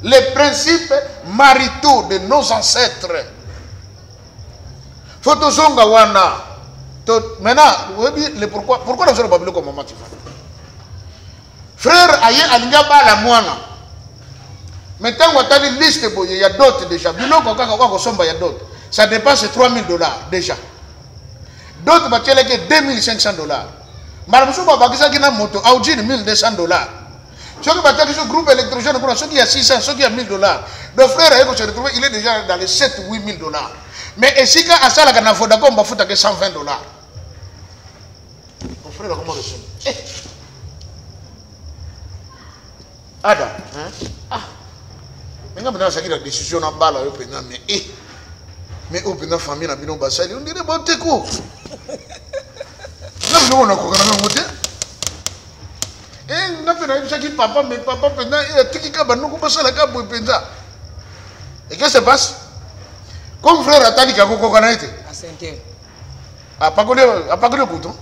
les principes maritaux de nos ancêtres. Photozonga wana. Maintenant, pourquoi nous sommes pas comme maman? Frère, aïe, alinga ba la moana. Maintenant, on a une liste, il y a d'autres déjà. Ça dépasse $3,000 déjà. D'autres, il y a $2,500. Madame Souba, il y a une moto, Audi, $1,200. Ceux qui ont un groupe électrogène, ceux qui ont 600, ceux qui ont $1,000. Le frère, il est déjà dans les 7 ou $8,000. Mais ici, quand il y a un affaire, on va foutre $120. Mon frère, comment le son? Ada, hein? Mais quand on a la décision en bas, mais au pénal famille, on dirait bon t'es quoi? Nous on a quoi quand on eh, on a fait chaque papa, mais papa pénal, il a tout qui a nous commence à la cabo pénal. Et qu'est-ce qui se passe? Comme frère a tali qui a beaucoup connaître. À 5 heures. À pas que le bouton.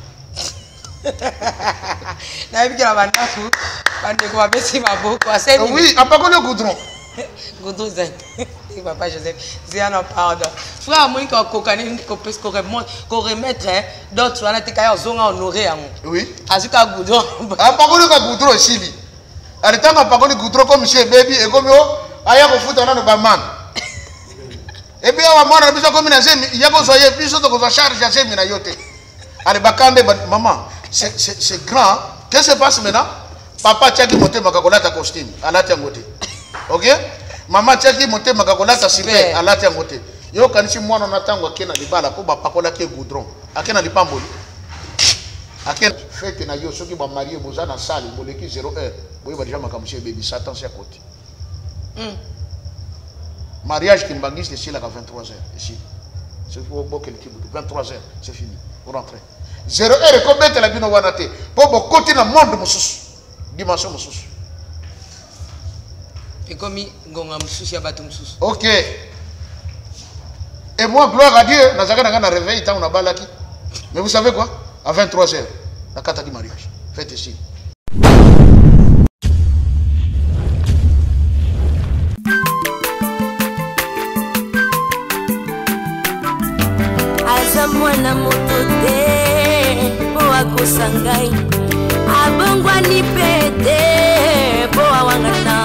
Oui, à pas que le goudron. Goudron, papa Joseph, c'est un pardon. Frère, moi, qu'on remettre d'autres, on a été honoré. Oui. Azuka goudron. À pas que le goudron ici. À l'état, à pas que le goudron comme chez Baby et comme yo, aïe, on fout dans le baman. Et puis, on va voir, il y a besoin de plus de charge à ces minayotes. Allez, bakande, maman. C'est grand. Qu'est-ce qui se passe maintenant? Papa tient qui monte ma cacolate à costume, à la tiangote. Ok? Maman tient qui monte ma cacolate à civet, à la tiangote. Yo, quand si moi on attend qu'il y a des balles pour ma pacola qui est goudron. À quel n'a pas mboli? À quel fait que yo ceux qui vont marier, vous en a salle, vous l'équipe 0 heure. Vous voyez déjà ma camuche baby, Satan c'est à côté. Mariage qui m'banguise ici là à 23h. Ici. C'est pour quel type de 23h, c'est fini. Vous rentrez. 0 heure et combien de la bino wanate pour continuer dans le monde moussous dimension moussous et comme ngonga moussous ya bato moussous. Ok. Et moi gloire à Dieu nazaka na réveil tant on a balaki. Mais vous savez quoi? À 23h la carte du mariage. Faites ici. Mwana motote po akosangai abongwani pete po awangana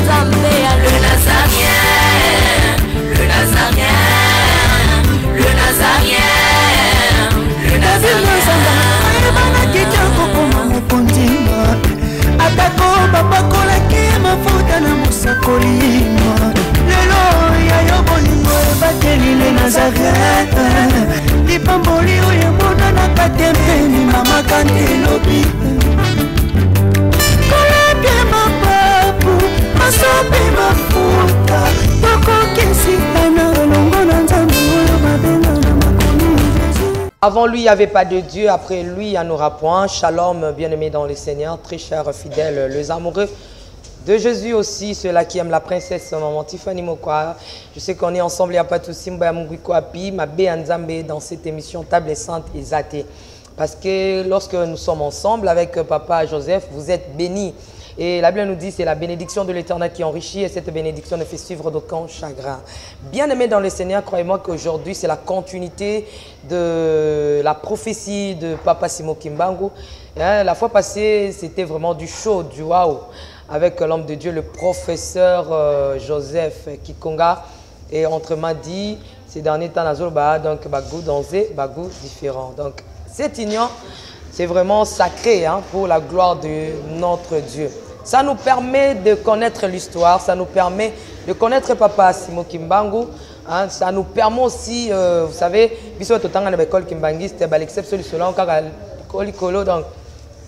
Nzambe ya le Nazarien, le Nazarien, le Nazarien, le Nazarien. Bana kitoko koma mokonzima atako babakola ki mafuta na musakolima lelo ya yobolingo bateli le Nazarien. Lipamboli oyo mona na katembeni mama kandelobi kolapye mapapu masope mafuta tokokesitana longo na nzambe oyo babenga na makomi Jésus. Avant lui, il n'y avait pas de Dieu. Après lui, il n'y en aura point. Shalom, bien-aimés dans le Seigneur, très chers fidèles, les amoureux de Jésus aussi, ceux-là qui aiment la princesse, maman Tiffany Mokwa. Je sais qu'on est ensemble, il n'y a pas de souci. Ma Nzambe dans cette émission Table et Sainte et Zate. Parce que lorsque nous sommes ensemble avec papa Joseph, vous êtes bénis. Et la Bible nous dit c'est la bénédiction de l'Éternel qui enrichit et cette bénédiction ne fait suivre d'aucun chagrin. Bien-aimés dans le Seigneur, croyez-moi qu'aujourd'hui c'est la continuité de la prophétie de Papa Simo Kimbangu. La fois passée, c'était vraiment du chaud, du waouh. Avec l'homme de Dieu, le professeur Joseph Kikonga. Et autrement dit, ces derniers temps, donc bagou dansé, bagou différent. Donc cette union, c'est vraiment sacré hein, pour la gloire de notre Dieu. Ça nous permet de connaître l'histoire, ça nous permet de connaître Papa Simo Kimbangu. Hein, ça nous permet aussi, vous savez, puisque tout le temps on a l'école Kimbangiste, l'exception du selon donc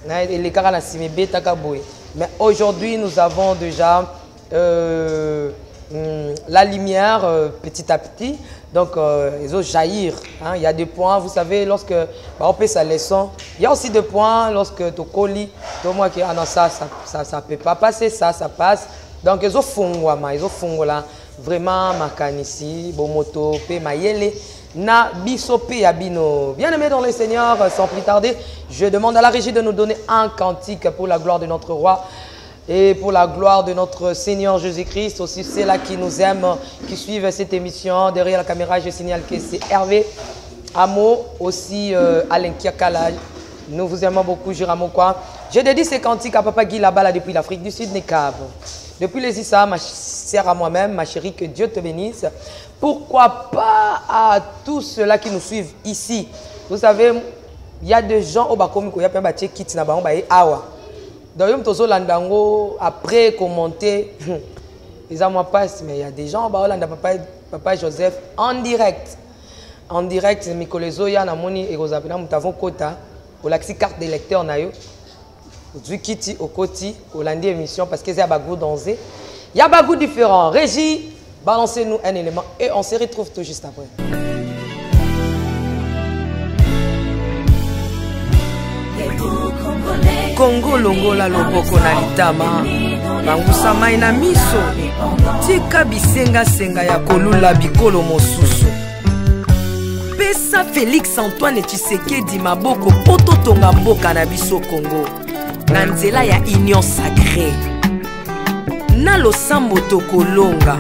les cas na simébé takaboué. Mais aujourd'hui, nous avons déjà la lumière petit à petit. Donc, ils ont jaillir. Hein. Il y a des points, vous savez, lorsque on fait sa leçon, il y a aussi des points lorsque tu colis, tout moi qui ah non, ça ne peut pas passer, ça passe. Donc, ils ont fondé là. Vraiment, Makanici, Bomoto, P, Mayele, Na, Bisopé, Abino. Bien-aimés dans le Seigneur, sans plus tarder, je demande à la régie de nous donner un cantique pour la gloire de notre roi. Et pour la gloire de notre Seigneur Jésus-Christ, aussi c'est là qui nous aiment, qui suivent cette émission. Derrière la caméra, je signale que c'est Hervé Amo, aussi Alain Kiakala. Nous vous aimons beaucoup, Jiramo quoi. Je dédie ces cantiques à Papa Guy là-bas, depuis l'Afrique du Sud, Nekab. Depuis les Issa, ma sœur à moi-même, ma chérie, que Dieu te bénisse. Pourquoi pas à tous ceux-là qui nous suivent ici. Vous savez, il y a des gens au Bakomi qui ont fait kit na bango baé awa. D'ailleurs, tozo landango après commenter, ils ont moi passe, mais il y a des gens au Baolanda papa Joseph en direct. En direct, Mikolezo ya na moni et Rosapena mutavon kota au laxi carte d'électeur na yo. Du kiti au koti au lundi émission parce que c'est un bagou dansé. Il y a bagou différent. Régie, balancez-nous un élément et on se retrouve tout juste après. Congo longola loboko na litama bangusa mai na miso tika bisenga senga ya kolula bikolo mosusu pesa Félix Antoine Tshisekedi maboko poto tonga mboka na biso Congo na nzela ya union sacrée na losambo tokolonga.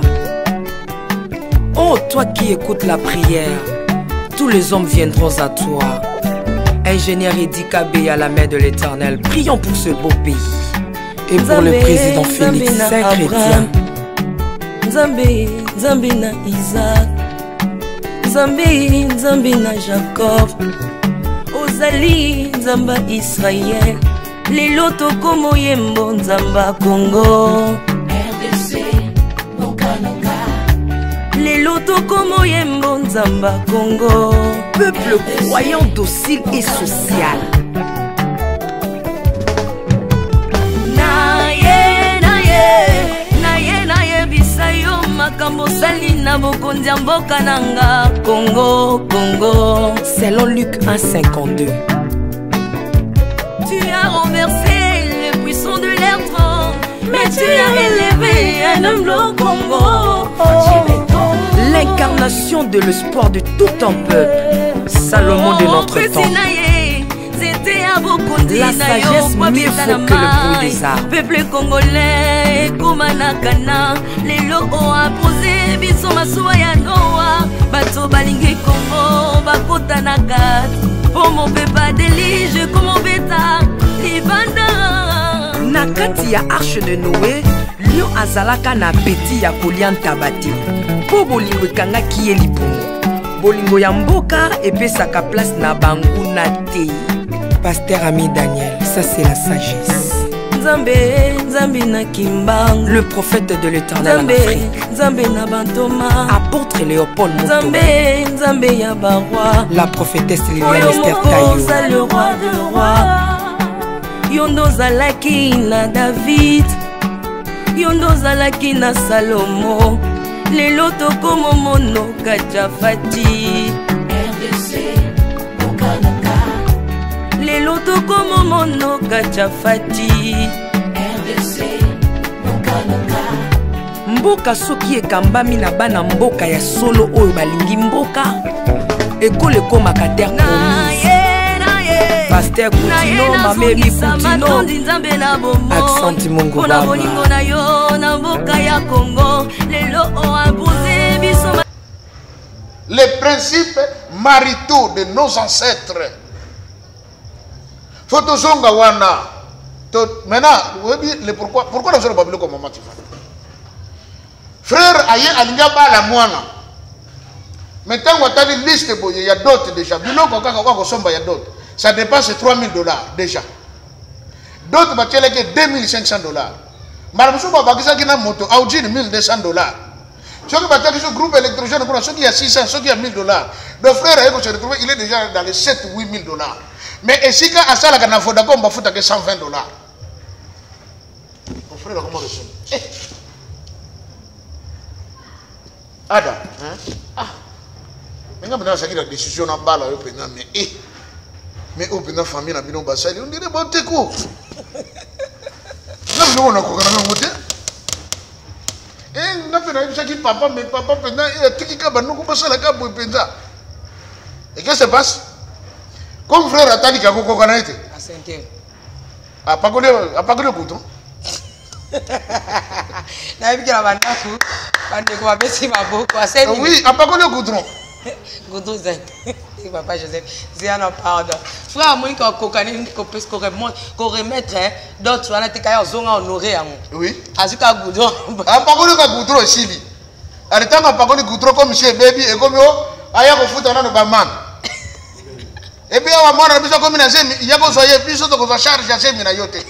Oh toi qui écoutes la prière, tous les hommes viendront à toi. Ingénieur Eddy Kabé à la main de l'Éternel, prions pour ce beau pays. Et pour le président Félix Saint-Chrétien. Nzambe, Nzambe na Isaac, Nzambe, Nzambe na Jacob, Ozali, Nzamba Israël, Lelo tokomo yembo Nzamba Congo, RDC, Nokananga, Lelo tokomo yembo Nzamba Congo. Peuple croyant docile et social. Selon Luc 1,52. Tu as renversé les puissants de l'air trône, mais tu as élevé un homme au Congo. L'incarnation de l'espoir de tout un peuple. Salomon de notre temps. La sagesse mieux faut que le bruit des arbres. Peuple congolais, Komanakana, les lots ont imposé, biso maswaya noa, bato balingi Congo, bakota nakat, pour mon peuple délige, comme mon bêta, libanda. Nakati ya arche de Noé, lion azalaka na petit ya kolianta bati. Po bolingo kanga kiye lipongo. Bolingo ya mboka epesaka place na bangu na te. Pasteur Ami Daniel, ça c'est la sagesse. Nzambe, Nzambe na Kimbang, le prophète de l'Éternel en Afrique. Nzambe na Bantoma, apôtre Léopold Moutouma. Nzambe, Nzambe ya Barwa, la prophétesse Liliane Esther Tayo. Le roi de roi. Yondo zalaki na David, Yondo zalaki na Salomo. Lelo tokomo mono kachafati. RDC, Okanaka. Lelo tokomo mono kachafati. RDC, Okanaka. Mboka soki ekambami na bana mboka ya solo oyo balingi mboka. Ekole komaka terre promise. Pasteur Koutino, Mamébi Koutino. Accent Mongo Baba. Les principes maritaux de nos ancêtres. Photozonga wana. Maintenant, pourquoi nous sommes pas comme maman tu vas? Frère aye alinga ba la moana. Maintenant, on a une liste, il y a d'autres déjà. Il y a d'autres. Ça dépasse $3,000 déjà. D'autres bâtiments que $2,500. Madame Souba Bakisa qui a moto, Audi $1,200. Ceux qui bâtiment ce groupe électrogène, ceux qui a 600, ceux qui a $1,000. Le frère Aïko se retrouve, il est déjà dans les $7 ou $8,000. Mais ici, quand Asala Kana Fodako, on va foutre que $120. Mon frère, comment le son? Ada, hein? Ah. Mais quand on a la décision en bas, mais au pénal famille na bino basali on dirait bon teko na bino na kokana na moté et na pena ibisa ki papa mais papa pena et tiki ka banu ko basala ka boy penza et qu'est-ce qui se passe comme frère atali ka kokana été à 5 heures a pas connaître bouton Oui, à pas le goudron. Goudron Zen. Papa Joseph, c'est un pardon. Frère, moi, qu'on remettre d'autres, on a été honoré. Oui. Azuka goudron. À pas le goudron ici. À l'état, on pas le goudron comme chez Baby et comme yo, aya ko futa na baman. Et puis, on a besoin comme il y a besoin de plus de charge à ces minayote.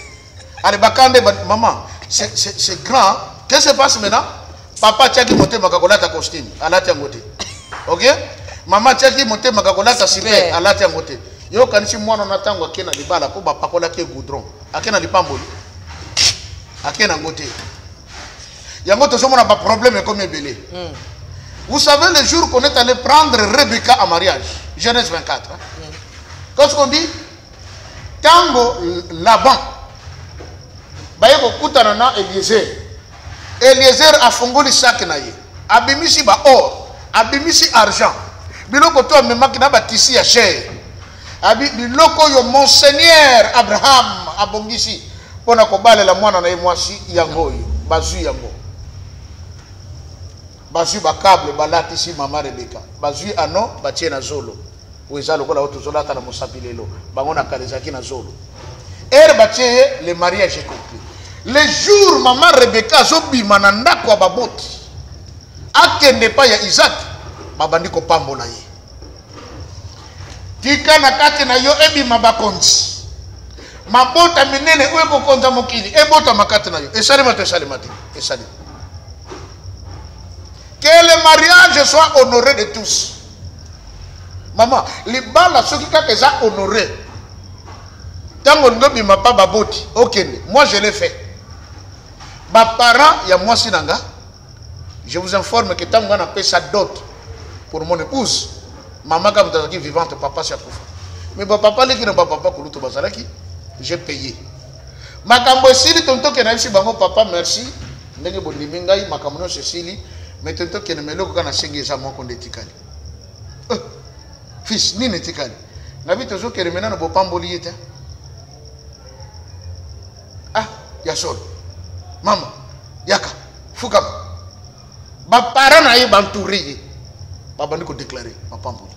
Allez, bakande, maman, c'est grand. Qu'est-ce qui se passe maintenant? Papa, tu as monté ma cacolata costume, à la tiangote. Ok? Maman, tu as monté ma cacolata super, à la tiangote. Yo, quand tu moi, on attend à Kena Libala, pour pacola qui est goudron. À Kena Lipamboli. À Kena Gote. Yangote, on n'a pas de problème comme belé. Vous savez, le jour qu'on est allé prendre Rebecca en mariage, Genèse 24. Qu'est-ce qu'on dit? Tango Laban. Bayeko kutanana Eliezer. Eliezer a fongoli sac naye. Abimisi ba or, abimisi argent. Biloko to memaki na ba tisi ya cher. Abi biloko yo monseigneur Abraham abongisi pona ko balela mwana na ye mwasi yango yo, bazu yango. Bazu ba câble balati si mama Rebecca. Bazu ano batie na zolo. Weza lokola oto zolata na mosapilelo. Bango na kalezaki na zolo. Batie le mariage est compris. Le jour maman Rebecca zobima na ndako ya baboti akende pa ya Isaac babandi ko pambola ye tika na kati na yo ebima bakonzi mabota minene oyo kokonza mokili ebota makati na yo esalema te esali que le mariage soit honoré de tous. Maman libala soki kaka eza honoré tango ngobima pa baboti okende. Moi je l'ai fait. Ma parent, ya moi sinanga, je vous informe que tant qu'on a payé sa dot pour mon épouse, maman comme t'as vivante, papa c'est pour. Mais mon papa qui n'a pas papa pour l'autre bazalaki, j'ai payé. Ma cambo sili tonto que n'a bango papa merci, n'enge bon limingai ma cambo Cécile, mais tonto que ne me loko kana sengi za mo konde tikali. Fils ni ne tikali. Na bi tozo que remena no bopamboli yeta. Ah, ya sol. Maman, yaka, fukam. Ba parents na ye bantouré. Ba bandi ko déclarer ma pamboli.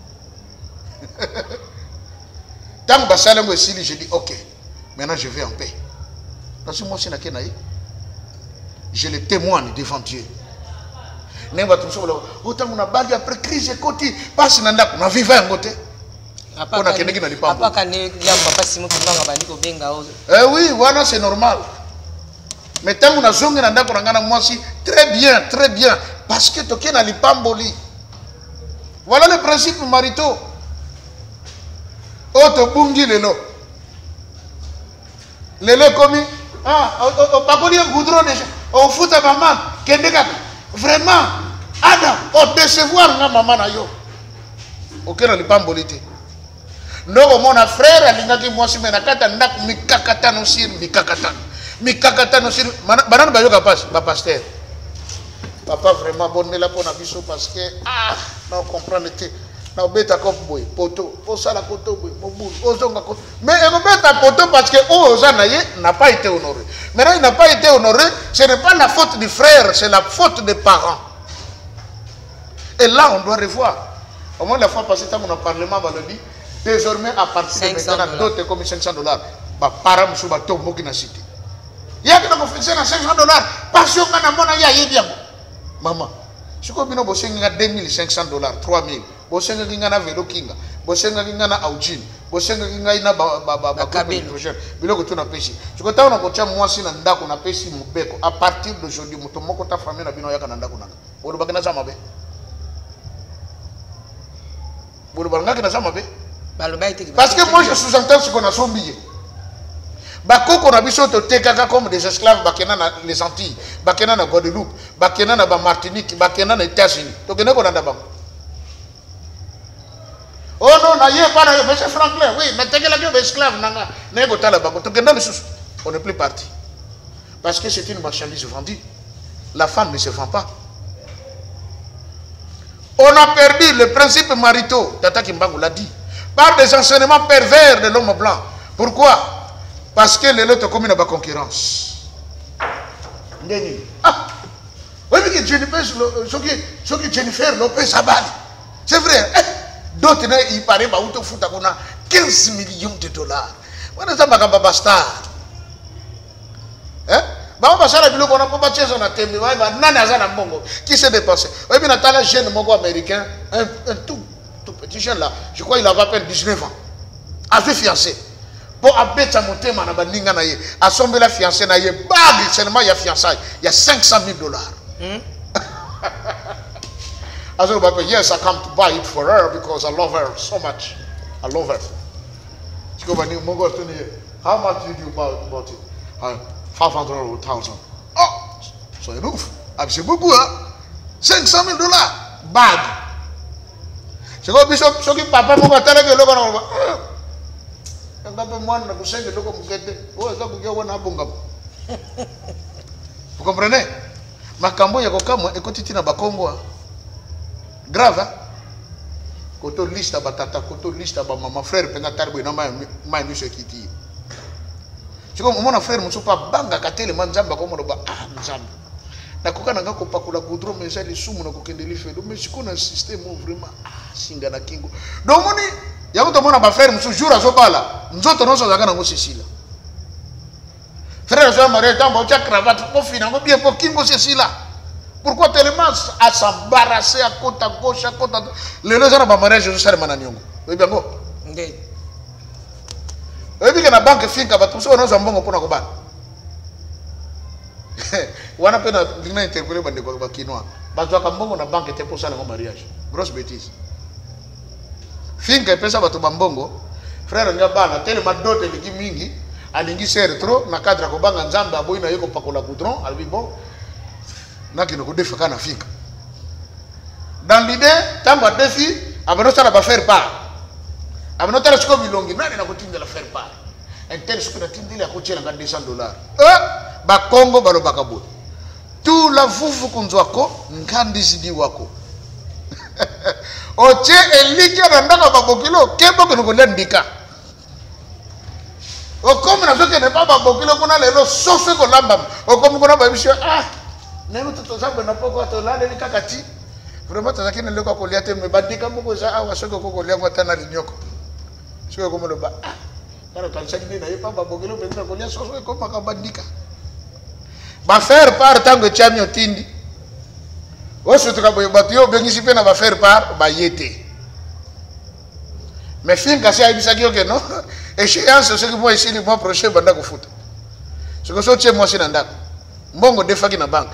Tant que Salengo Sili, j'ai dit ok. Maintenant je vais en paix. Parce que moi c'est na je le témoigne devant Dieu. Nemba tumsobola autant on a bali après crise côté passe na ndako na viva yango te. Papa kendeki na lipambo. Papa kané papa Simon Kibanga bandi ko benga ozo. Eh oui, voilà c'est normal. Mais tant qu'on a zongi na ndako ngana mwasi très bien parce que toké na lipamboli. Voilà le principe marito. Oto bungi lelo. Lelo komi o pakoli goudron déjà. O futa maman kendeka. Vraiment Adam o décevoir nga maman na yo. OK na lipamboli te. Ndoko mona frère alingaki mwasi mena kata ndako mikakata no sir mikakata. Mikakata no sir banana bayoka passe ba pasteur. Papa vraiment bonne la pour na biso parce que non comprendre te. Na obeta ko boy poto o sala poto boy mobulu o zonga ko mais e obeta poto parce que o zanaye n'a pas été honoré. Maintenant il n'a pas été honoré, ce n'est pas la faute du frère, c'est la faute des parents. Et là on doit revoir. Au moins la fois passée tant qu'on a parlement va le dire désormais à partir de maintenant d'autres comme $500 ba para musu ba to moki na cité. Ya que na officier na $500 parce que na mona ya yebiam. Maman, si ko bino bosenga $2,500, $3,000. Bosenga kinga na velo kinga. Bosenga kinga na aujin. Bosenga kinga ina ba kabelo. Biloko tu na pesi. Si ko taona ko tia mwasi na ndako na pesi mubeko à partir d'aujourd'hui muto moko ta famille na bino yaka na ndako nanga. Bolo bakena za mabe. Bolo bakena za mabe. Parce que moi je sous-entends ce qu'on a sombié. Bakoko na biso to tekaka comme des esclaves bakena na les Antilles, bakena na Guadeloupe, bakena na Martinique, bakena na États-Unis. To kena ko na ndabang. Oh non, na yé pas na monsieur Franklin, oui, mais tekela que esclave nanga, nego tala bako. To kena le sous. On n'est plus parti. Parce que c'est une marchandise vendue. La femme ne se vend pas. On a perdu le principe maritaux, Tata Kimbangu l'a dit, par des enseignements pervers de l'homme blanc. Pourquoi? Parce que les autres communes ont concurrence. ndeni ah oui mais Jennifer Lopez abali c'est vrai d'autres il paraît ba uto futa kuna 15 millions de dollars wana za makamba ba star ba basala biloko na pas chezo na tembe ba nani azana mbongo qui s'est dépensé oui mais natala jeune moko américain un tout petit jeune là je crois il avait à peine 19 ans a fait fiancé pour abeta motema na baninga na ye asombe la fiancé na ye bag seulement il y a fiançailles il y a 500 000 dollars as well, yes, I come to buy it for her because I love her so much. I love her. How much did you buy it? 500 or 1,000. Oh, so enough. I've said, $500 000 bag. She go bishop, so give papa Moga tell you look on. And that one to send the look of Mugete. Oh, that will get one abungam. Vous comprenez? Makambo ya kokamo ekotiti na bakongo. Grave. Koto lista batata, koto lista ba mama frère penga tarbo na mai miso kiti. Siko mona frère musupa banga katele manzamba ko mono ba nzamba. Na kokana ngako pakula kudro mesali sumu na kokendeli fedo mais siko na système vraiment singa na kingo. Domoni yako to mona ba frère musu jura so bala. Nzoto noso zakana ngo Cecilia. Frère Jean-Marie Tambo tcha cravate pour finir bien pour kingo Cecilia. Pourquoi tellement à s'embarrasser à côté à gauche à côté les gens na ba mariage je sare mananyongo. Oui bien go. Ndé. Oui bien na banque finka ba tout ça on zambongo pona ko ba. Wana pena dina interpeller bande ko ba kinwa. Ba zwa kambongo na banque te pour ça le mariage. Grosse bêtise. Finka pesa ba to bambongo. Frère ngabana tellement dote ligi mingi. Alingi serre trop na cadre ko banga nzamba aboyi na yeko pakola goudron albi bon nakino ko defa kana fika dans l'idée tamba defi abano sala ba faire part abano tala siko bilongi nani na kotinda la faire part intel siko na tindile ko tshela nga $200 ba Congo balo bakabo tout la vuvu kunzwako ngandi zidi wako oche elike na ndaka babokilo kebo ko ko lendika. Comme na zote ne pas babokilo kuna lelo sofe ko lamba comme kuna ba bisho neno to zambe na poko to lale ni kakati vraiment tazaki ne leko ko liate me bandika moko za awa soko ko lia ngota na linyoko soko ko mo ba kana kanisa ni na yepa babokilo penza ko lia sofe ko makabandika ba faire part tango chamio tindi oso to ka boye batio bengisi pe na ba faire part ba yete mais finka si aibisaki yoke no échéance ce que moi ici le mois prochain banda ko futa ce que so tche moi sina ndako mbongo defaki na banque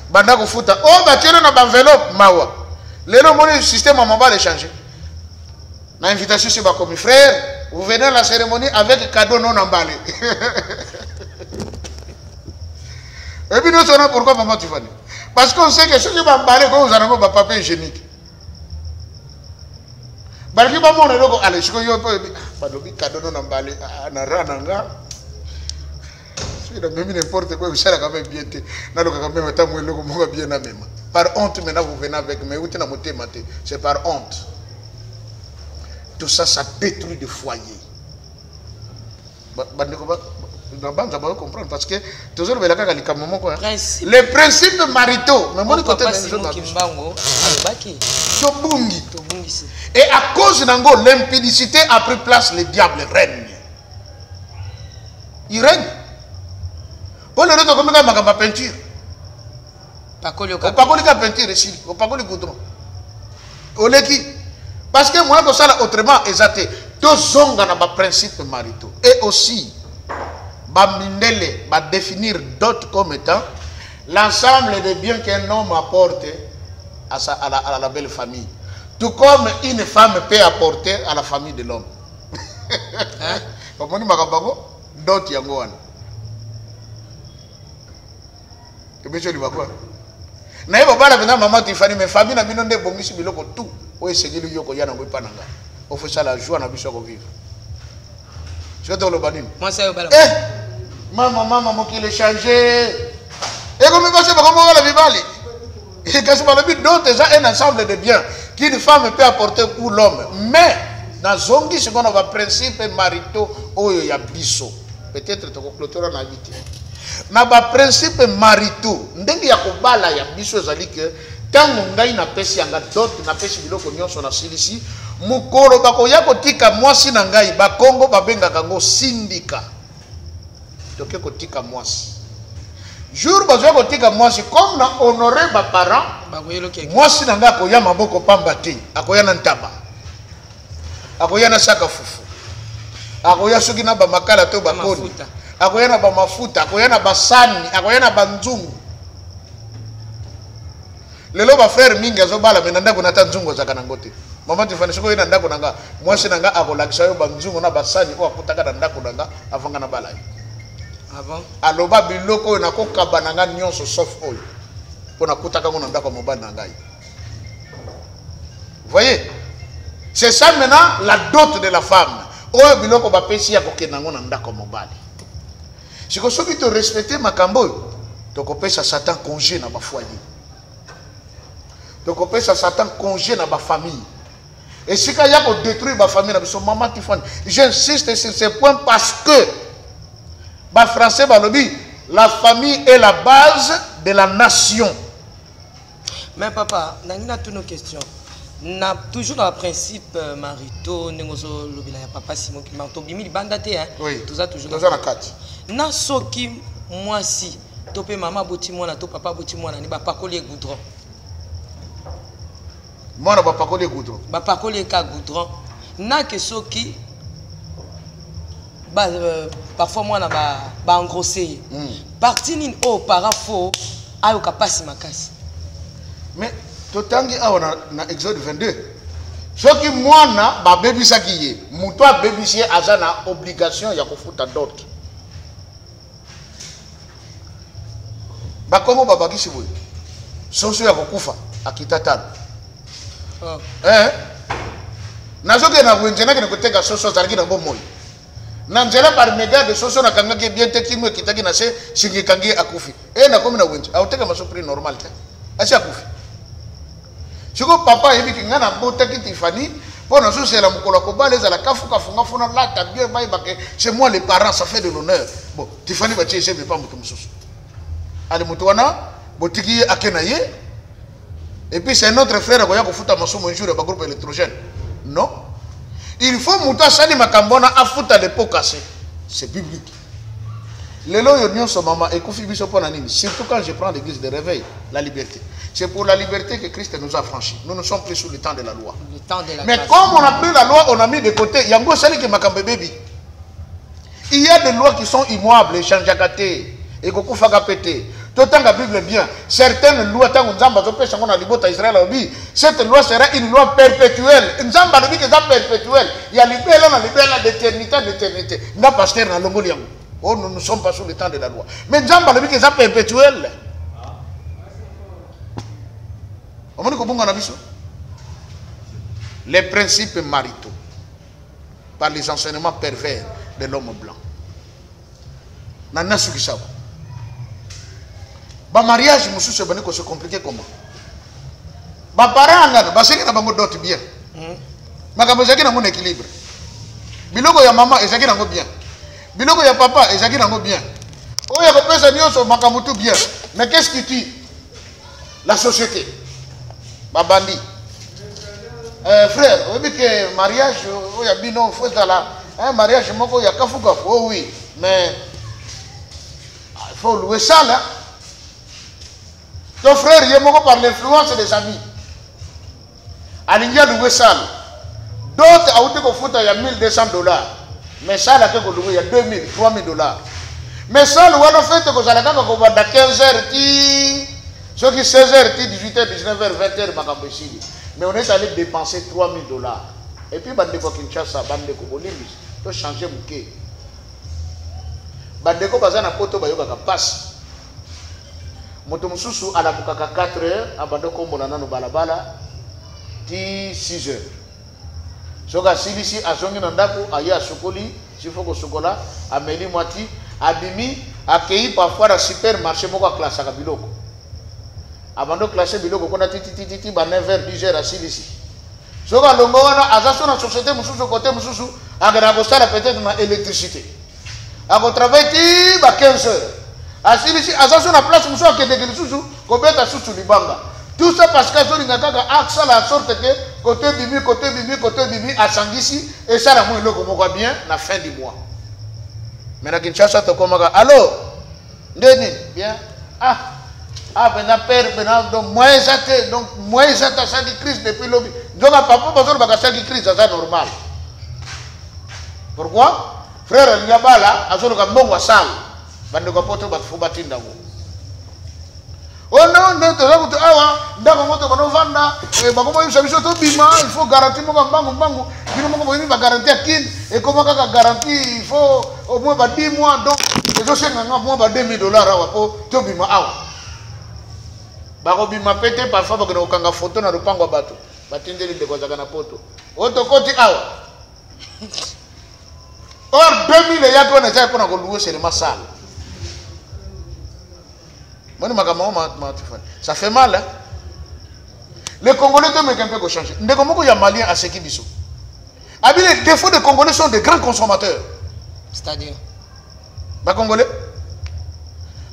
banda ko futa o ba tchelo na ba enveloppe mawa lelo moni système à mobile changer na invitation sur ba comme frère vous venez à la cérémonie avec cadeau non emballé et puis nous savons pourquoi maman tu vas parce qu'on sait que ceux qui va emballer quand vous avez un papier hygiénique. Barki ba mona loko ale siko yo to ba lobi cadeau non emballé na rananga si da même n'importe quoi ça quand même bien na loka quand même ta mo loko mo bien na même par honte maintenant vous venez avec mais outi na motema te c'est par honte tout ça ça détruit des foyers ba ndeko ba na banza ba comprendre parce que toujours bela kaka likamo moko les principes maritaux mais mon côté même je Kimbango baki to bungi et à cause d'ango l'impudicité a pris place, le diable règne. Il règne. Pour le reste comme ma peinture. Pas que peinture ici, pas que le goudron. Oleki parce que moi que ça autrement exaté. Deux zonga na ba principe maritaux et aussi ba mindele ba définir d'autres comme étant l'ensemble des biens qu'un homme apporte à la belle famille. Tout comme une femme peut apporter à la famille de l'homme. Comment makabango dot yango wana. Kebecho libakwa. Na yebo bala bina mama tifani me famille na bino nde bongisi biloko tout. O esengeli yoko yana ngo pananga. O fait ça la joie na biso ko vivre. Je te le banim. Moi ça yo bala. Maman mo qui le changer. Et comme va se comme la bibali. Et quand je parle de d'autres un ensemble de biens qu'une femme peut apporter pour l'homme, mais dans zongi ce qu'on a principe maritaux oyo ya biso peut-être to clôture na vite na ba principe marito ndenge ya kobala ya biso ezali ke tango ngai na pesi yanga dot na pesi biloko nyonso na silisi mukolo bakoya kotika mwasi na ngai bakongo babengaka ngo sindika toke kotika mwasi jour bazoya kotika mwasi comme na honorer ba parents mwasi na ngai akoya maboko pamba te akoya na ntaba akoya na saka fufu akoya soki na ba makala to bakoni akoya na ba mafuta akoya na basani akoya na banzungu lelo ba frère mingi azobala me ndako na tanzungu zaka nango te mama tifani soko ina ndako nanga mwasi nanga akolakisa yo banzungu na basani o akutaka na ndako nanga avanga na bala avant aloba biloko na kokaba nanga nyonso sauf oil pona kutaka ngona ndako mobali na ngai. Voyez, c'est ça maintenant la dot de la femme. Oyo biloko ba pesi ya kokena ngona ndako mobali. Siko soki to respecter makambo to kopesa Satan congé na ba foyer. To kopesa Satan congé na ba famille. Et si il y a pour détruire ma famille, maman Tiffany, j'insiste sur ce point parce que bah, français, bah, la famille est la base de la nation. Mais papa, on a toutes nos questions. On a toujours le principe marito, papa Simon qui m'a dit, oui, tout ça toujours. Tout ça, na soki moi si topé maman botimona to papa botimona ni ba pakoli goudron. Moi, on va pas coller goudron. Ba pas coller ka goudron. Na que soki parfois moi na ba engrosser. Parti ni au parafo ayo kapasi makasi. Mais totangi a na Exode 22. Soki moi na ba baby sakiye, mutwa baby sie azana obligation ya kofuta dot. Ba komo baba kisiboy. Soso ya kokufa akitatana. Oh. Nazoke na wenjena kene koteka soso zalaki na bomoy. Na nzela par média de soso na kangaki bien tekimwe kitaki na se singi kangi akufi. Na komi na wenje. Auteka masopri normal te. Asi akufi. Siko papa yebi kingana bota ki Tiffany pona soso la mukolo ko baleza la kafu kafunga funa lata bien bay bake c'est moi les parents ça fait de l'honneur. Bon, Tiffany ba tchese mais pas mutu mususu. Ali mutu wana botiki akena ye. Et puis c'est notre frère qui a fait un maçon un jour dans le groupe électrogène. Non. Il faut monter ça ni makambona a foutre les pots cassés. C'est biblique. Le loyonion son maman et Kofi Biso Ponanini. Surtout quand je prends l'église de réveil, la liberté. C'est pour la liberté que Christ nous a franchis. Nous ne sommes plus sous le temps de la loi. Le temps de la mais comme on a pris la loi, on a mis de côté. Yango sali que makambe baby. Il y a des lois qui sont immuables, chanjakate et Goku Fagapete. Tout la Bible est bien. Certaines lois, cette loi sera une loi perpétuelle. Il y a l'éternité. Nous pasteur dans le oh, nous ne sommes pas sous le temps de la loi. Mais nous avons dit que c'est perpétuel. Les principes maritaux par les enseignements pervers de l'homme blanc. Nana Sukisawa. Ba mariage mususu bani ko se compliqué comment ba parents ngana ba seki na bango dot bien makambo zaki na mon équilibre biloko ya mama ezaki nango bien biloko ya papa ezaki nango bien oya ko pesa nyonso makambo tout bien mais qu'est-ce qui tue la société ba bandi frère obi que mariage oya bino faut la un mariage moko ya kafuka oh oui mais il faut louer ça là. Ton frère, il est mort par l'influence des amis. Aligné loué ça. D'autres ont été confrontés il y a $1,200. Mais ça, il y a 2,000, 3,000 $. Mais ça, le on a fait que vous allez à 15h, ceux qui 16h, 18h, 19h, 20h, mais on est allé dépenser $3,000. Et puis, Bandeko Kinshasa, Bandeko Bolimbis, tu as changé mon quai. Bandeko Bazana Poto Bayoga passe. Moto mususu ala bukaka 4h abando kombola nano balabala ti 6h soka silisi azongi na ndako aya sokoli sifoko sokola ameli mwati abimi akei parfois na supermarché moko classe ka biloko abando classer biloko kona titi ba 9h 10h a silisi soka longo wana azaso na société mususu côté mususu agara ko sala peut-être na électricité ako travailler ti ba 15h Asili azaso na place muso akendeke lisusu kobeta susu libanga. Tout ça parce que azolinga kaka aksa la sorte que côté bibi asangisi et ça la mo eloko moko bien na fin du mois. Mais na Kinshasa to komaka allô ndeni bien ben père ben donc moi ça ça di crise depuis lobby. Donc papa besoin ba ça di crise ça normal. Pourquoi? Frère Nyabala azolo ka mbongo sala bande ko poto ba fu batinda ngo. Oh non, non, tu awa, ndako moto bano vanda, bakomo yusha biso to bima, il faut garantir mo mbangu, bino mo ko ba garantir kin, et comment ka garantir, il faut au moins ba 10 mois donc, et je sais nga moins ba $2000 awa po to bima awa. Bako bima pété parfois ba ko kanga photo na rupango bato, batindeli de ko zakana poto. Oto koti awa. Or 2000 yako na za pona ko louer c'est le masal. Ça fait mal, hein? Les Congolais doivent un peu changer. Les Congolais Maliens à ce qui bisou. Les défauts des Congolais sont des grands consommateurs. C'est-à-dire? Les Congolais?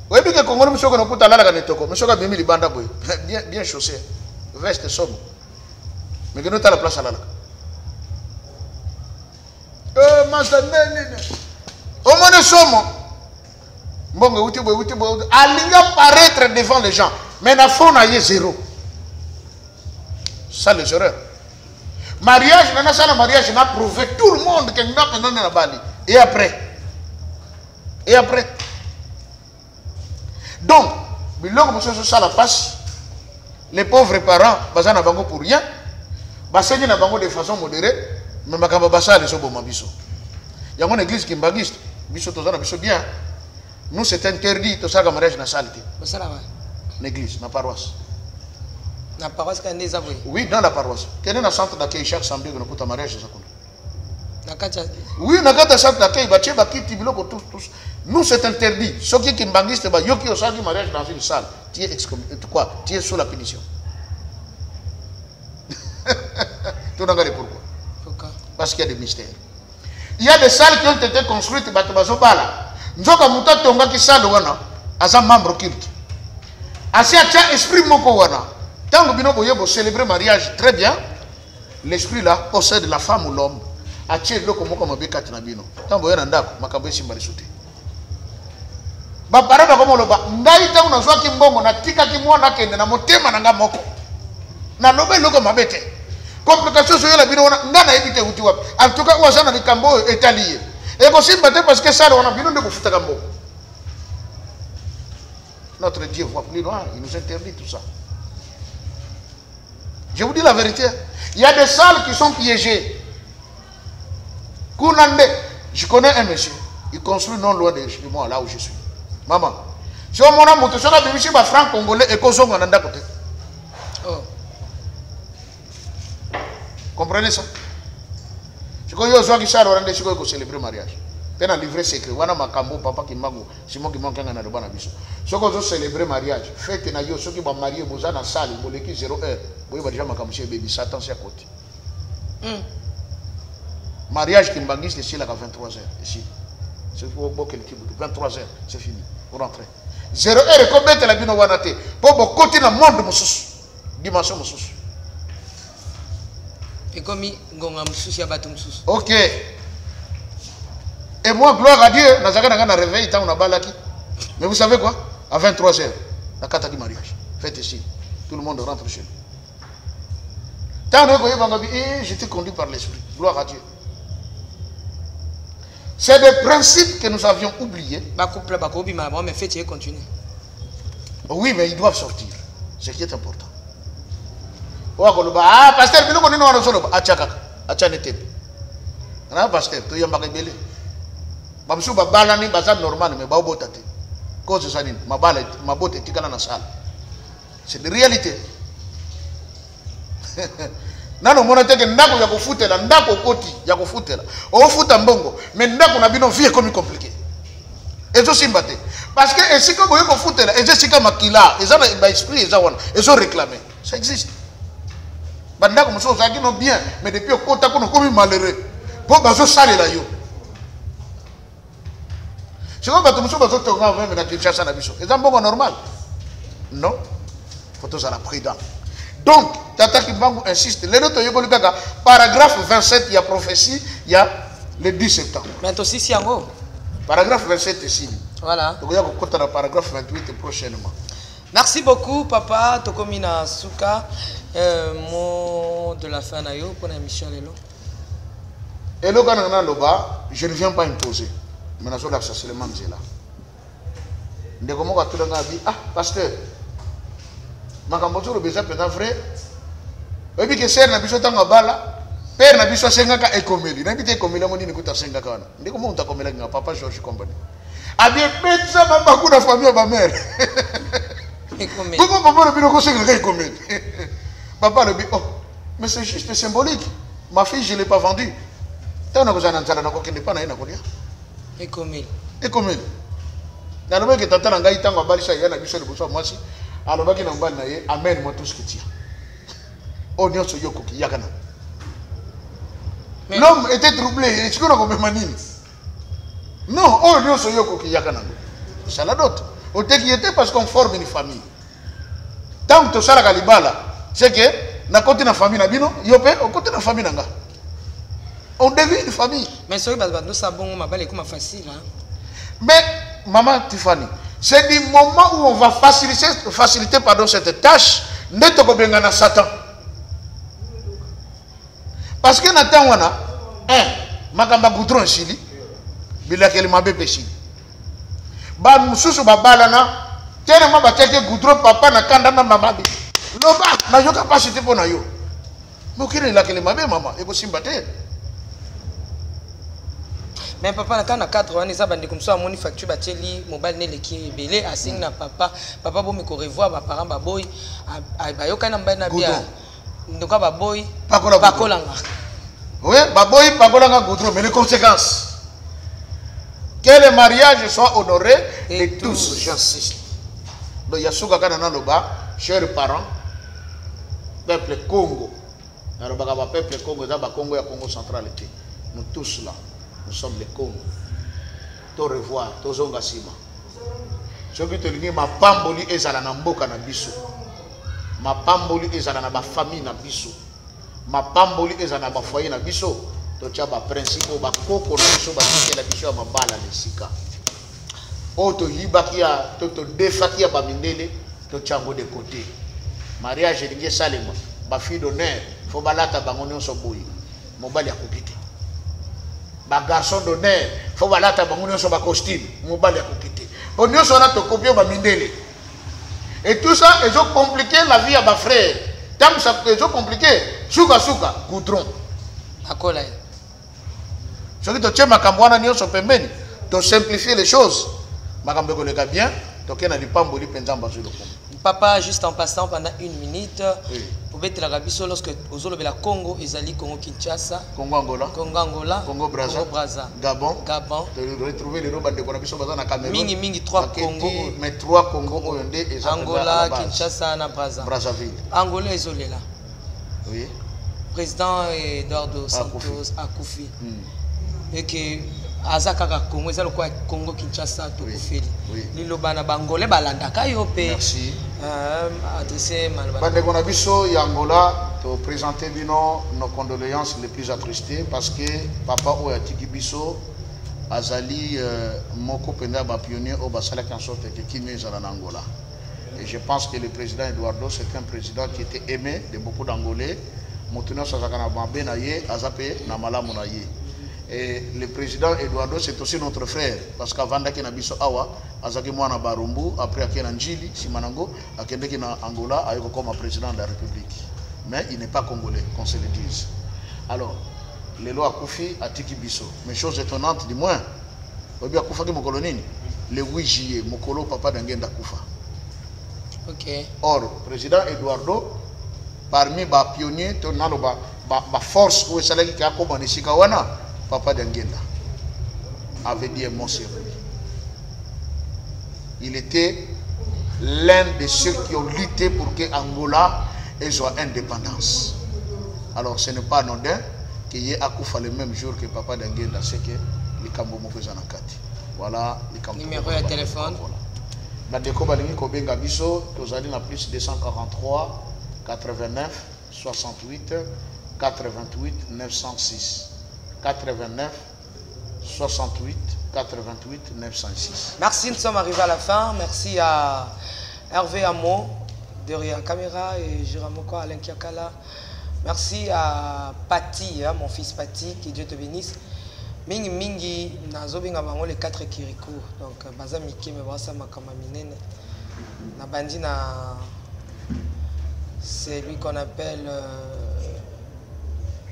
Oui, puis les Congolais, monsieur, qu'on a là, monsieur, qu'on a mis les bandes bien chaussés, veste somme. Mais que nous avons la place à la. Au moins de somme. Alinga paraître devant les gens, mais na fond na zéro. Ça les erreurs. Mariage, mariage n'a prouvé tout le monde que nous na Bali. Et après. Donc, ça la passe. Les pauvres parents, baza na bango pour rien. Basenye na bango de façon modérée, mais makamba basa les oboma biso. Il y a une église qui mbagiste, biso tozana biso bien. Nous, c'est interdit de faire un mariage dans la salle. L'église, dans la paroisse. Dans la paroisse, quand on est avoué? Oui, dans la paroisse. Quel est le centre d'accueil chaque samedi qu'on a un mariage? Oui, dans le centre d'accueil, nous, c'est interdit. Ceux qui ont un mariage dans une salle, tu es sous la punition. Tu n'as pas pourquoi? Pourquoi? Parce qu'il y a des mystères. Il y a des salles qui ont été construites par Bazobala. Nzoka muta tonga ki sala wana aza membre culte. Asi atia esprit moko wana. Tango bino boye bo célébrer mariage très bien. L'esprit là possède la femme ou l'homme. Atia loko moko mabeka tina bino. Tango yana ndako makambo esimba lisute. Ba parada komo loba ngai tango na zwa ki mbongo na tika ki mwana kende na motema na nga moko. Na lobe loko mabete. Complication so yela bino wana ngana ebite uti wapi. En tout cas wazana ni kambo étalé. Et aussi parce que ça, on a besoin de vous foutre. Notre Dieu voit plus loin, il nous interdit tout ça. Je vous dis la vérité. Il y a des salles qui sont piégées. Kounande, je connais un monsieur, il construit non loin de chez moi, là où je suis. Maman, si on a monté sur la Bible, c'est franc congolais et qu'on s'en a côté. Comprenez ça? Je connais aux gens qui sont célébrer le mariage. Tu as un livret secret. Tu as un papa qui m'a dit que tu as un célébrer le mariage. Faites ceux qui vont marier dans la salle, ils vont 0 heure. Vous avez déjà un bébé, Satan c'est à côté. Mariage qui m'a dit c'est là à 23h. Ici. C'est pour 23h, c'est fini. Vous rentrez. 0 heure, et combien tu as dit pour côté dans le monde, dimension. Et comme ok. Et moi, gloire à Dieu, je réveillé, mais vous savez quoi? À 23h, la carte du mariage. Faites ici. Tout le monde rentre chez nous. J'étais conduit par l'esprit. Gloire à Dieu. C'est des principes que nous avions oubliés. Oui, mais ils doivent sortir. C'est ce qui est important. Ah, pasteur, tu connais nous solo. Achaka, achanete. Na pasteur, tu yamba kebele. Bamsu babala ni bazab normal mais ba botate. Cause ça ni mabala mabote tikana na sala. C'est la réalité. Nano mona teke ndako ya kufutela, ndako koti ya kufutela. O futa mbongo, mais ndako na bino vie comme compliqué. Et ça simbate. Parce que si comme vous kufutela, et c'est comme makila, et ça ba esprit et ça wana, et ça réclamer. Ça existe. Bandako muso zaki no bien, mais depuis kota kono comme malheureux. Pour bazo sale la yo. C'est comme bato muso bazo tonga même na Kinshasa na biso. C'est un bon normal. Non. Faut tous à la prudence. Donc, Tata Kimbangu insiste. Les autres yoko lukaka paragraphe 27 il y a prophétie, il y a le 10 septembre. Mais aussi si yango. Paragraphe 27 ici. Voilà. Donc il y a côté le paragraphe 28 prochainement. Merci beaucoup papa Tokomina Souka. Mot de la fin nayo pour l'émission lelo. Et le Ghana loba, je ne viens pas imposer. Mais je suis là, c'est le même là. Ndé comment quand tout le monde dit ah pasteur, ma cambozo le besoin pendant vrai. Et puis que sœur na biso tanga bala, père na biso sengaka ekomeli. Na bité ekomeli moni ni kuta sengaka wana. Ndé comment on t'a komela nga papa George compagnie. A bien petsa ba beaucoup de famille ba mère. Ekomeli. Pourquoi papa le bino ko sengaka ekomeli? Papa le dit oh mais c'est juste symbolique. Ma fille je l'ai pas vendue. Tant que ça n'entend pas qu'il n'est pas naïf na kolia. Ekomeli. Ekomeli. Na lobe que tata ngai tango balisa yana biso le boso mwasi. Aloba ki na mbali na ye amen moi tout ce que tu as. Oh nyonso yoko ki yakana. L'homme était troublé, est-ce qu'on a comme manine? Non, oh nyonso yoko ki yakana. Ça la dot. On te qui était parce qu'on forme une famille. Tant que tu sala kalibala, c'est que na côté na famille na bino, yope au côté na famille nanga. On devient une famille. Mais c'est vrai que ça bon ma balle est comme facile hein. Mais maman Tiffany, c'est du moment où on va faciliter pardon cette tâche, ne te kobengana Satan. Parce que Nathan wana makamba goudron chili bila kele mabe peshi. Ba mususu babalana tellement ba teke goudron papa na kanda na mama bi. Loba na yo capacité pona yo. Mokire la kele mabe mama eko simbate. Mais papa quand na 4 ans ça bandi comme ça moni facture bateli mobile ne leki belé asing na papa bon me ko revoir ba parents ba boy ba yo kana mbana bia ndoka ba boy pakolanga. Oui, ba boy pakolanga goudron mais les conséquences que le mariage soit honoré et tous j'insiste. Donc yasuka kana na loba chers parents peuple Congo. Na loba ka peuple Congo za ba Congo ya Congo central été. Nous tous là nous sommes les Congo. To revoir, to zonga sima. Ce que tu dis, ma pamboli ezala na mboka na biso. Ma pamboli ezala na ba famille na biso. Ma pamboli ezala na ba foyer na biso. To tia ba principe ba koko na biso ba tikela biso ya mabala lesika. O to yibakia, to defakia ba mindele, to tiango de côté. Mariage lingi salema, ba fille d'honneur, faut balata bango nyonso boyi. Mobali ya kopite. Ba garçon d'honneur, faut balata bango nyonso ba costume, mobali ya kokite. On nyonso na to kopio ba mindele. Et tout ça, ils ont compliqué la vie à ma frère. Tant que ça ils ont compliqué, souka goudron. Akola. Ce qui te tient makambo wana nyonso pembeni, to simplifier les choses. Makambo ko leka bien, to kena lipamboli penza mbazo lo. Papa, juste en passant pendant 1 minute, pour mettre la rabiso lorsque aux autres la Congo, Ezali, Congo Kinshasa, Congo Angola, Congo Brazza, Gabon. De retrouver les robes de Konabiso dans la Cameroun. Mingi 3 Congo. Mais 3 Congo Oyonde et Angola, Kinshasa, na Brazzaville. Angola isolé là. Oui. Président Eduardo Santos Akoufi. Et que Azakaka Congo, c'est le Congo Kinshasa tout fait. Liloba na Bangolais balandaka yo pe. Merci. Adressé mal. Bande Konabiso et Angola te présenter bino nos condoléances les plus attristées parce que papa Oyatiki Biso azali moko penda ba pionnier au basala en sorte que kimé en Angola. Et je pense que le président Eduardo c'est un président qui était aimé de beaucoup d'Angolais. Motuno Sazakana Bambe na ye azape na malamu na ye. Et le président Eduardo c'est aussi notre frère parce qu'avant qu'il na biso awa azaki mwana barumbu après akena njili simanango akendeki na Angola ayoko comme président de la République. Mais il n'est pas congolais qu'on se le dise. Alors les lois Koufi à Tiki Biso. Mais chose étonnante du moins, obi akufa ki mokolo nini? Le 8 juillet mokolo papa d'Angenda Koufa. OK. Or président Eduardo parmi ba pionniers tonalo ba force où salaki ka ko manisika wana papa d'Angenda avait dit un mot sur lui. Il était l'un de ceux qui ont lutté pour que Angola ait son indépendance. Alors ce n'est pas anodin qu'il y ait Akoufa le même jour que papa d'Angenda, c'est que les Kambo Mokozanakati. Voilà. Numéro de téléphone. Voilà. Badeko balingi kobenga biso, tozali na plus 243 89 68 88 906. 89 68 88 906. Merci, nous sommes arrivés à la fin. Merci à Hervé Amo derrière la caméra et Jiramoko Alain Kiakala. Merci à Pati, mon fils Pati, que Dieu te bénisse. Mingi mingi nazobenga bango les 4 Kirikou. Donc baza miki me basa makama minene. Na bandi na c'est lui qu'on appelle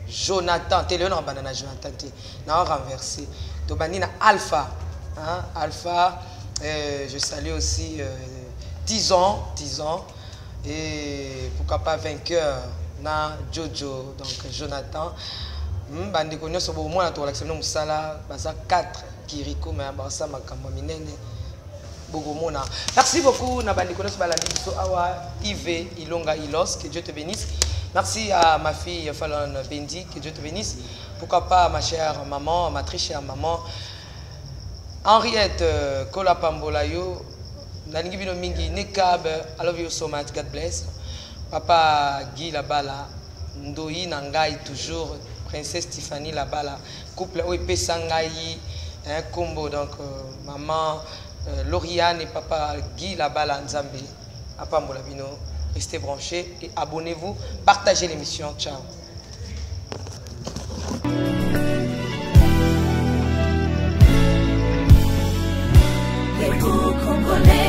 Jonathan. Téléon na banana Jonathan té. Na renversé. To bandi na Alpha, hein? Alpha, je salue aussi 10 ans et pourquoi pas vainqueur na Jojo, donc Jonathan. Bandi konyo so bo mona to l'accepter musala baza 4 Kiriko mais basa makambo minene bogo mona. Merci beaucoup na bandi konyo so balandi so awa Yves Ilonga Ilos, que Dieu te bénisse. Merci à ma fille Fallon Bendi, que Dieu te bénisse. Pourquoi pas à ma chère maman, ma très chère maman Henriette Kola Pambolayo, Nalingi Bino Mingi Nekab, I love you so much, God bless. Papa Guy Labala, Ndoi Nangai toujours, Princesse Tiffany Labala, couple OEP Sangai, combo, donc maman Lauriane et papa Guy Labala Nzambe, à Pambola Bino. Restez branchés et abonnez-vous, partagez l'émission. Ciao.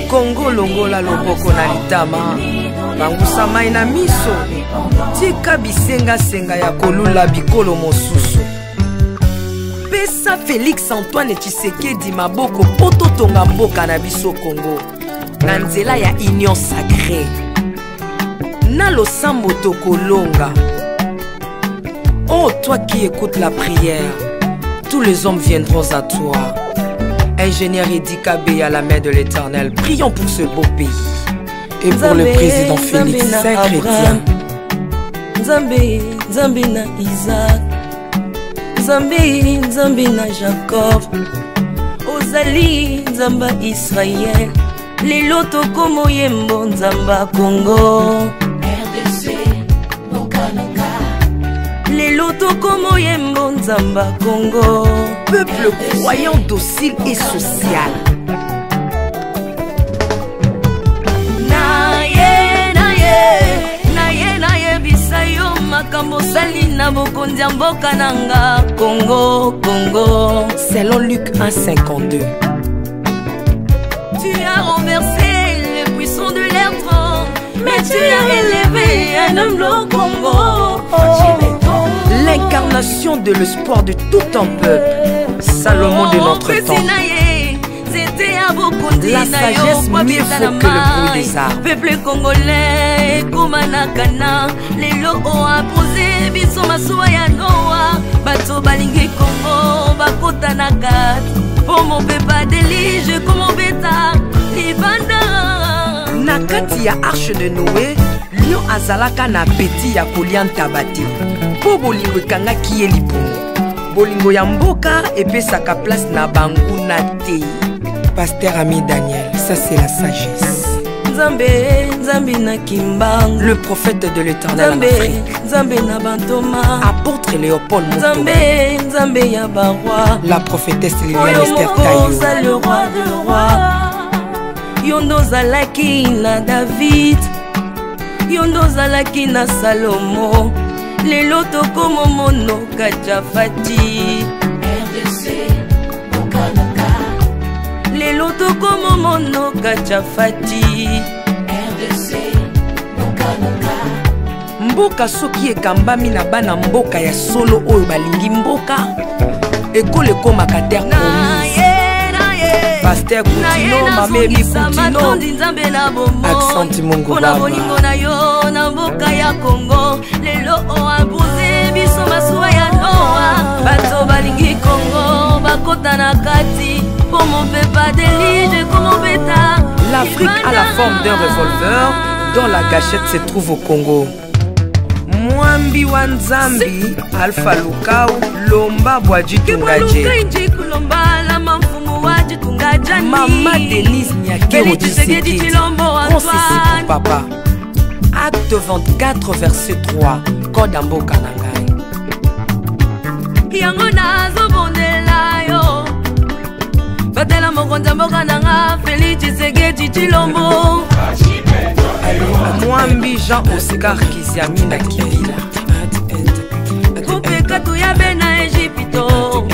Congo longola loboko na litama bangusa mai na miso tika bisenga senga ya kolula bikolo mosusu pesa Félix Antoine Tshisekedi maboko poto tonga mboka na biso Congo na nzela ya union sacrée na losambo tokolonga. Oh toi qui écoutes la prière, tous les hommes viendront à toi. Ingénieur Edi Kabé à la main de l'Éternel, prions pour ce beau pays et pour le président Félix Saint-Chrétien. Nzambe, Nzambe na Isaac, Nzambe, Nzambe na Jacob, Ozali, Nzamba Israël, lelo tokomo yembo Nzamba Congo, RDC, Bokananga, lelo tokomo yembo Nzamba Congo. Peuple croyant docile et social. Naye bisayo makambo sali na bokonzi mboka nanga Congo, Congo. Selon Luc 1,52. Tu as renversé les puissants de leur trône, mais tu as élevé un homme au Congo. L'incarnation de l'espoir de tout un peuple, Salomon de notre temps. La sagesse mieux faut que le bruit des arbres. Peuple congolais, Komanakana, les lots a posé, biso masuaya noa, bato balingi Congo, bakota nakat, pour mon peuple délige, comme mon bêta, libanda. Nakati ya arche de Noé, lion azalaka na peti ya kolianta bati. Po bolingo ekanga ki ye lipongo bolingo ya mboka epesaka place na bangu na te. Pasteur Ami Daniel, ça c'est la sagesse. Nzambe, Nzambe na Kimbangu, le prophète de l'Éternel en Afrique. Nzambe na Bantoma, apôtre Léopold Mutombo, Nzambe, Nzambe ya baroi, la prophétesse Liliane Esther Tayo, le roi de roi. Yondo zalaki na David, Yondo zalaki na Salomo, lelo tokomo mono Kajafati, RDC, Bokananga, lelo tokomo mono Kajafati, RDC, Bokananga. Mboka soki ekambami na bana mboka ya solo oyo balingi mboka ekole komaka terre promise. Pasteur Koutino, Mamébi Koutino, Accent Mongo Baba. Na yo na mboka ya Congo, lelo o abuse biso masuaya noa, bato balingi Congo, bakota na kati, pour mon peuple délige comme mon bêta. L'Afrique a la forme d'un revolver dont la gâchette se trouve au Congo. Mwambi wa Nzambi, Alpha Lukau, Lomba Bwadji Tungaje. Kulomba la mamfumu wa Chitunga Jani, Maman Denise Nyakiro Tshisekedi, conseiller pour papa. Acte 24, verset 3, Code Amboka Nangai. Yango nazo bondela yo, batela mokonza mboka nanga, Félix Tshisekedi Tshilombo. Mwambi Jean Oscar Kiziami na Kibila. Kupeka tuyabe na Egypto,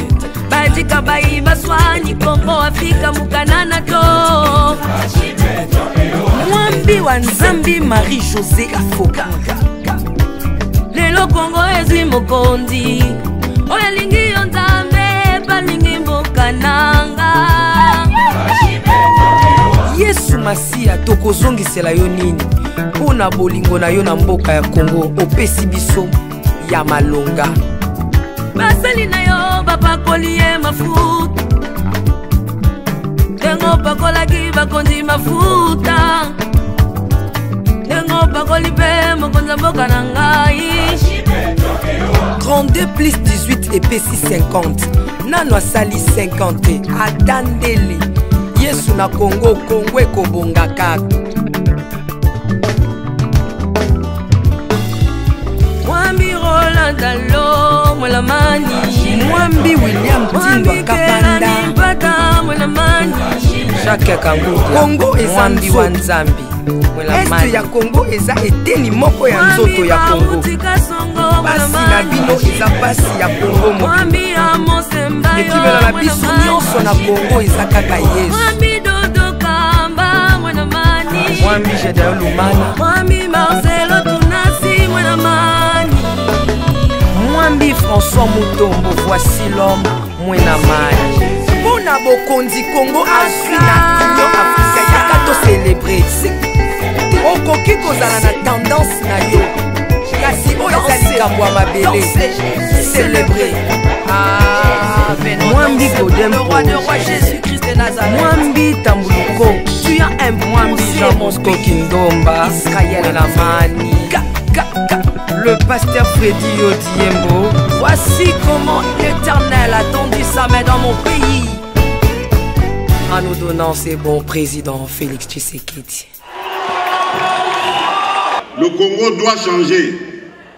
batika bayi baswani Kongo Afrika mukanana to. Mwambi wa Nzambi Marie-José Afoka. Lelo Kongo ezwi mokonzi, oya lingi yo Nzambe balingi mboka nanga. Yesu Masia tokozongisela yo nini mpona bolingo na yo na mboka ya Kongo opesi biso ya malonga. Basali na yo bapakoli ye mafuta, ndengo pakolaki bakonzi mafuta, ndengo pakoli pe mokonza mboka na ngai. 32 plus 18 epesi 50 nano asali 50 atandeli Yesu na Kongo, Kongo ekobonga kaka. Mwambi Roland Dalo Mwelamani, Mwambi William Tindwa Kapanda, Jacques Kangu Kongo eza Mwambi wa Nzambi. Este ya Kongo eza eteni moko ya nzoto ya Kongo. Basi na bino eza pasi ya Kongo moko. Ekibela na biso nyonso na Kongo eza kaka Yesu. Mwambi Jedeo Lumana, Mwambi Marcelo Tunasi Mwenamani, Mwambi François Mutombo, voici l'homme Mwenamani. Mpona bokonzi Kongo azwi na Union Africaine yaka to célébrer. Okoki kozala na tendance na yo, kasi oyo eza likambo ya mabele. Célébrer. Mwambi Godempo, Mwambi Tambuluko, tu as un Mwambi Jean Bosco Kindomba, Mwenamani, le pasteur Freddy Odiembo. voici comment l'Éternel a tendu sa main dans mon pays, en nous donnant ces bons présidents Félix Tshisekedi. Le Congo doit changer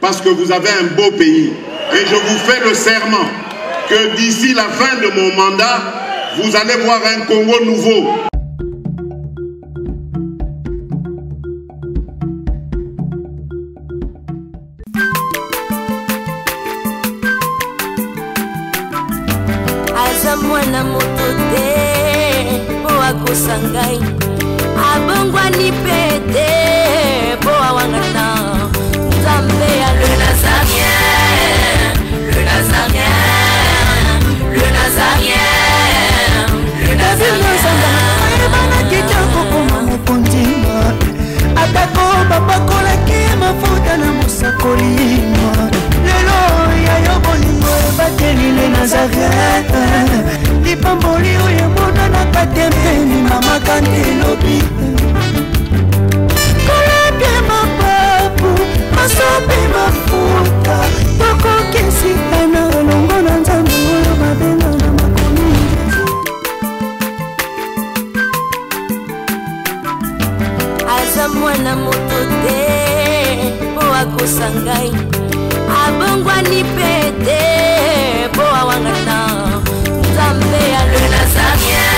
parce que vous avez un beau pays. Et je vous fais le serment que d'ici la fin de mon mandat, vous allez voir un Congo nouveau. Azamwana motote Boa kosangai Abongwa ni pete Boa wangata Nzambe ya le Nazarien, le Nazarien, le Nazarien, le Nazarien. Ebana kitoko koma mokondima Atako babakolaki mafuta na mosakolima Lelo ya yo bolingo ebateli le Nazareth Lipamboli oyo monana katempeni mama kandelobi Kolebe mapapu, masope mafuta Tokokesika na olongo na Nzambe oyo babenga na makomi Azamwana motote Boa kosangai Abongwa ni pete Boa wangata Nzambe ya le Nazarien,